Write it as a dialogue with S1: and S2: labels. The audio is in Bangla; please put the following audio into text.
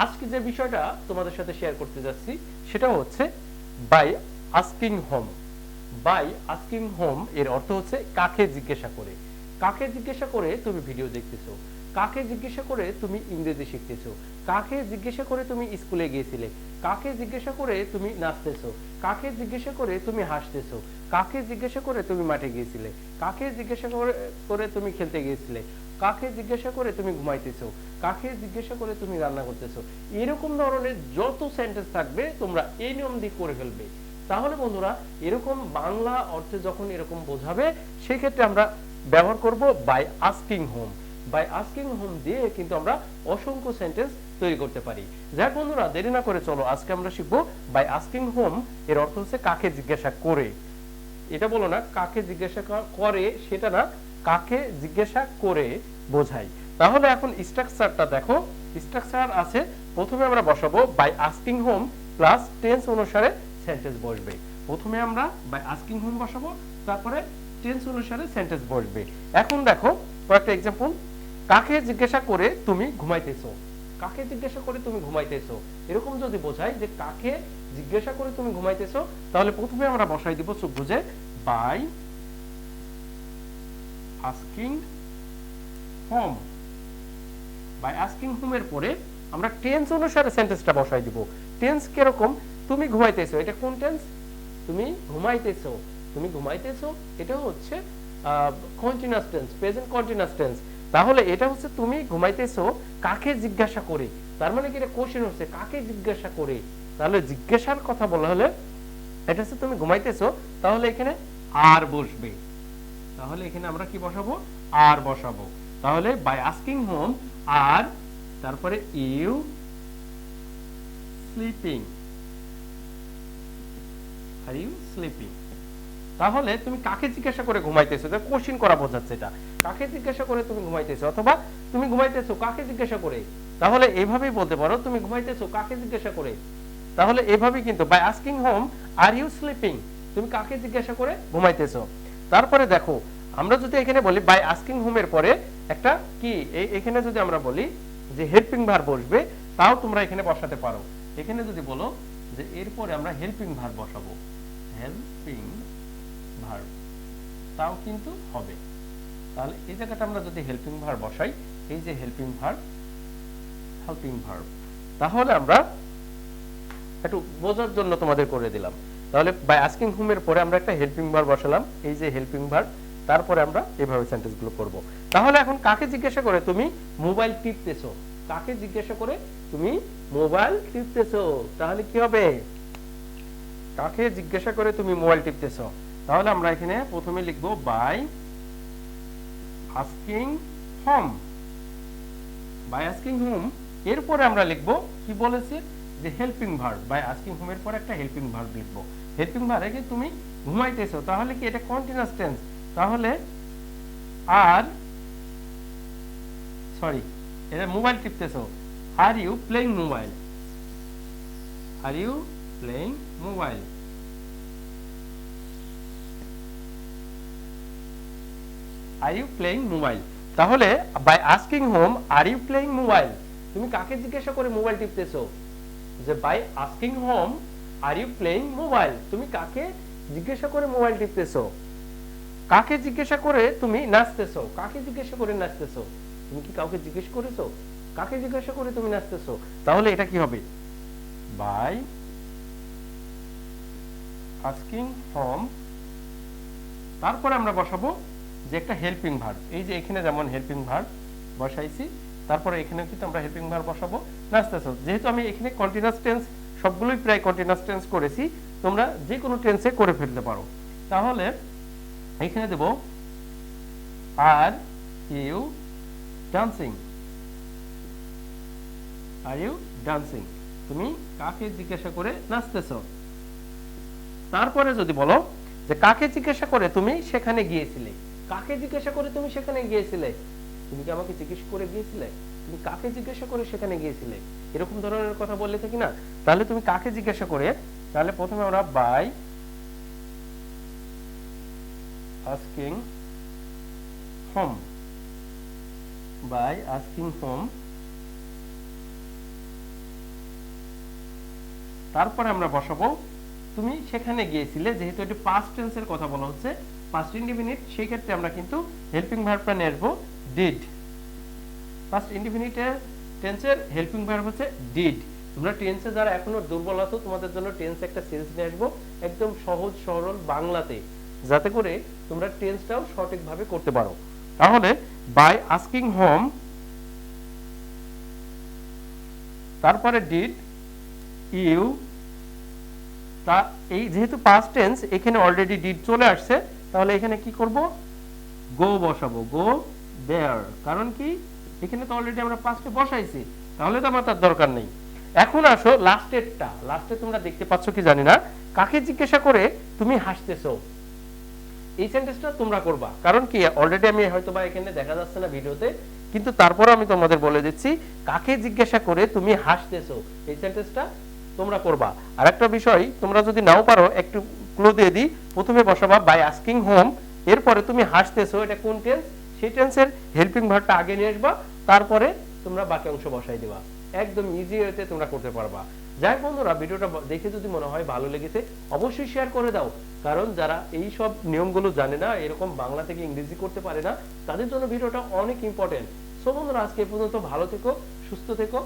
S1: আজকে যে বিষয়টা তোমাদের সাথে শেয়ার করতে যাচ্ছি সেটা হচ্ছে by asking whom. By asking home এর অর্থ হচ্ছে কাকে জিজ্ঞাসা করে। কাকে জিজ্ঞাসা করে তুমি ভিডিও দেখতেছো, কাকে জিজ্ঞাসা করে তুমি ইংরেজি শিখতেছো, কাকে জিজ্ঞাসা করে তুমি স্কুলে গিয়েছিলে, কাকে জিজ্ঞাসা করে তুমি নাচতেছো, কাকে জিজ্ঞাসা করে তুমি হাসতেছো, কাকে জিজ্ঞাসা করে তুমি মাঠে গিয়েছিলে, কাকে জিজ্ঞাসা করে তুমি খেলতে গিয়েছিলে, কাকে জিজ্ঞাসা করে তুমি ঘুমাইতেছো, কাকে জিজ্ঞাসা করে তুমি রান্না করতেছো। এরকম ধরনের যত সেন্টেন্স থাকবে তোমরা এই নিয়ম দিয়ে করে ফেলবে। তাহলে বন্ধুরা এরকম বাংলা অর্থে যখন এরকম বোঝাবে সেই ক্ষেত্রে আমরা ব্যবহার করব by asking whom. By asking whom দিয়ে কিন্তু আমরা অসংখ্য সেন্টেন্স তৈরি করতে পারি। যাক বন্ধুরা, দেরি না করে চলো আজকে আমরা শিখবো বাই আস্কিং হোম এর অর্থ হচ্ছে কাকে জিজ্ঞাসা করে। এটা বলো না কাকে জিজ্ঞাসা করে, সেটা না, কাকে জিজ্ঞাসা করে বোঝাই। তাহলে এখন স্ট্রাকচারটা দেখো। স্ট্রাকচার আছে, প্রথমে আমরা বসাবো by asking whom plus tense অনুসারে সেন্টেন্স বসবে। প্রথমে আমরা বাই আস্কিং হোম বসাবো, তারপরে টেন্স অনুসারে সেন্টেন্স বসবে। এখন দেখো কয়েকটা এক্সাম্পল। কাকে জিজ্ঞাসা করে তুমি ঘুমাইতেছো, কাকে জিজ্ঞাসা করে তুমি ঘুমাইতেছো, এরকম যদি বোঝাই যে কাকে জিজ্ঞাসা করে তুমি ঘুমাইতেছো, তাহলে প্রথমে আমরা বসাই দিব চোখ বুঝে by asking whom. By asking home এর পরে আমরা টেন্স অনুসারে সেন্টেন্সটা বসাই দিব। টেন্স কিরকম? তুমি ঘুমাইতেছো, এটা কোন টেন্স? তুমি ঘুমাইতেছো, তুমি ঘুমাইতেছো, এটা হচ্ছে continuous tense, present continuous tense. তাহলে এটা হচ্ছে তুমি ঘুমাইতেছো কাকে জিজ্ঞাসা করে, তার মানে কি এটা কোশ্চেন হচ্ছে কাকে জিজ্ঞাসা করে। তাহলে জিজ্ঞাসার কথা বলা হলে এটা হচ্ছে তুমি ঘুমাইতেছো, তাহলে এখানে আর বসবে। তাহলে এখানে আমরা কি বসাবো? আর বসাবো। তাহলে বাই আস্কিং হোম আর, তারপরে you sleeping, are you sleeping. তাহলে তুমি কাকে জিজ্ঞাসা করে ঘুমাইতেছো, এটা কোশ্চেন করা বোঝাচ্ছে। এটা কাকে জিজ্ঞাসা করে তুমি ঘুমাইতেছো, অথবা তুমি ঘুমাইতেছো কাকে জিজ্ঞাসা করে। তাহলে এইভাবেই বলতে পারো তুমি ঘুমাইতেছো কাকে জিজ্ঞাসা করে। তাহলে এইভাবেই কিন্তু by asking whom are you sleeping, তুমি কাকে জিজ্ঞাসা করে ঘুমাইতেছো। তারপরে দেখো আমরা যদি এখানে বলি বাই আস্কিং হোম এর পরে একটা কি এখানে যদি আমরা বলি যে হেল্পিং ভার্ব বসবে, তাও তোমরা এখানে বসাতে পারো। এখানে যদি বলো যে এরপরে আমরা হেল্পিং ভার্ব বসাবো, হেল্পিং ভার্ব, তাও কিন্তু হবে। তাহলে এই জায়গাটা আমরা যদি হেল্পিং ভার্ব বসাই, এই যে হেল্পিং ভার্ব, হেল্পিং ভার্ব, তাহলে আমরা একটু বোঝার জন্য তোমাদের করে দিলাম। তাহলে বাই আস্কিং হোম এর পরে আমরা একটা হেল্পিং ভার্ব বসালাম, এই যে হেল্পিং ভার্ব, তারপরে আমরা এভাবে সেন্টেন্স গুলো করব। তাহলে এখন কাকে জিজ্ঞাসা করে তুমি মোবাইল টিপতেছো, কাকে জিজ্ঞাসা করে তুমি মোবাইল টিপতেছো, তাহলে কি হবে? কাকে জিজ্ঞাসা করে তুমি মোবাইল টিপতেছো। তাহলে আমরা এখানে প্রথমে লিখব by asking whom. By asking whom এরপরে আমরা লিখব কি বলেছে যে হেল্পিং ভার্ব। বাই আস্কিং হোম এর পরে একটা হেল্পিং ভার্ব লিখব। হেল্পিং ভার্ব কি তুমি ঘুমাইতেছো, তাহলে কি এটা কন্টিনিউয়াস টেন্স। তাহলে আর সরি, এটা মোবাইল টিপতেছো, are you playing mobile, are you playing mobile. Are you playing mobile. তাহলে by asking whom are you playing mobile, তুমি কাকে জিজ্ঞাসা করে মোবাইল টিপতেছো, যে by asking whom are you playing mobile, তুমি কাকে জিজ্ঞাসা করে মোবাইল টিপতেছো। কাকে জিজ্ঞাসা করে তুমি নাচতেছো, কাকে জিজ্ঞাসা করে নাচতেছো, তুমি কি কাউকে জিজ্ঞেস করেছো, কাকে জিজ্ঞাসা করে তুমি নাচতেছো। তাহলে এটা কি হবে? বাই আস্কিং হোম, তারপরে আমরা বসাবো যে একটা হেল্পিং ভার্ব। এই যে এখানে যেমন হেল্পিং ভার্ব বসাইছি, তারপরে এখানে কিন্তু আমরা হেল্পিং ভার্ব বসাবো নাচতেছো। যেহেতু আমি এখানে কন্টিনিউয়াস টেন্স সবগুলোই প্রায় কন্টিনিউয়াস টেন্স করেছি, তোমরা যে কোনো টেন্সে করে ফেলতে পারো। তাহলে এখানে দেব are you dancing, are you dancing, তুমি কাকে জিজ্ঞাসা করে নাচতেছো। তারপরে যদি বলো যে কাকে জিজ্ঞাসা করে তুমি সেখানে গিয়েছিলে, কাকে জিজ্ঞাসা করে তুমি সেখানে গিয়েছিলে, তুমি কি আমাকে জিজ্ঞেস করে গিয়েছিলে, তুমি কাকে জিজ্ঞাসা করে সেখানে গিয়েছিলে, এরকম ধরনের কথা বললে থাকি না। তাহলে তুমি কাকে জিজ্ঞাসা করে, তাহলে প্রথমে আমরা by asking whom, by asking whom, তারপরে আমরা বসাবো তুমি সেখানে গিয়েছিলে, যেহেতু এটি পাস্ট টেন্সের কথা বলা হচ্ছে, পাস্ট ইনডিফিনিট, সেই ক্ষেত্রে আমরা কিন্তু হেল্পিং ভার্বটা নিয়ে আসবো ডিড। পাস্ট ইনডিফিনিট টেন্সের হেল্পিং ভার্ব হচ্ছে ডিড। তোমরা টেন্সে যারা এখনো দুর্বল আছো, তোমাদের জন্য টেন্সে একটা সিরিজ নিয়ে আসবো একদম সহজ সরল বাংলাতে, যাতে করে তোমরা টেন্সটাও সঠিকভাবে করতে পারো। তাহলে বাই আস্কিং হোম, তারপরে ডিড ইউ, তা এই যেহেতু পাস্ট টেন্স এখানে অলরেডি ডিড চলে আসছে, তাহলে এখানে কি করব, গো বসাবো, গো দেয়ার। কারণ কি, এখানে তো অলরেডি আমরা পাস্টে বসাইছি, তাহলে তো আমার তার দরকার নেই। এখন আসো লাস্টেরটা। লাস্টে তোমরা দেখতে পাচ্ছ কি জানি না, কাকে জিজ্ঞাসা করে তুমি হাসতেছো, এই সেন্টেন্সটা তোমরা করবা। কারণ কি, অলরেডি আমি হয়তো বা এখানে দেখা যাচ্ছে না ভিডিওতে, কিন্তু তারপরে আমি তোমাদের বলে দিচ্ছি, কাকে জিজ্ঞাসা করে তুমি হাসতেছো, এই সেন্টেন্সটা তোমরা করবা। আর একটা বিষয়, তোমরা যদি নাও পারো একটু ক্লু দিয়ে দিই, প্রথমে বসাবা বাই আস্কিং হোম, এরপরে তুমি হাসতেছো, এটা কোন টেন্স, সেই টেন্সের হেল্পিং ভার্বটা আগে নিয়ে আসবা, তারপরে তোমরা বাকি অংশ বসাই দিবা। একদম ইজি ওয়েতে তোমরা করতে পারবা। যাই বন্ধুরা, ভিডিওটা দেখে যদি মনে হয় ভালো লেগেছে, অবশ্যই শেয়ার করে দাও। কারণ যারা এই সব নিয়মগুলো জানে না, এরকম বাংলা থেকে ইংরেজি করতে পারে না, তাদের জন্য ভিডিওটা অনেক ইম্পর্টেন্ট। সো বন্ধুরা, আজকে এ পর্যন্ত, ভালো থেকো, সুস্থ থেকো।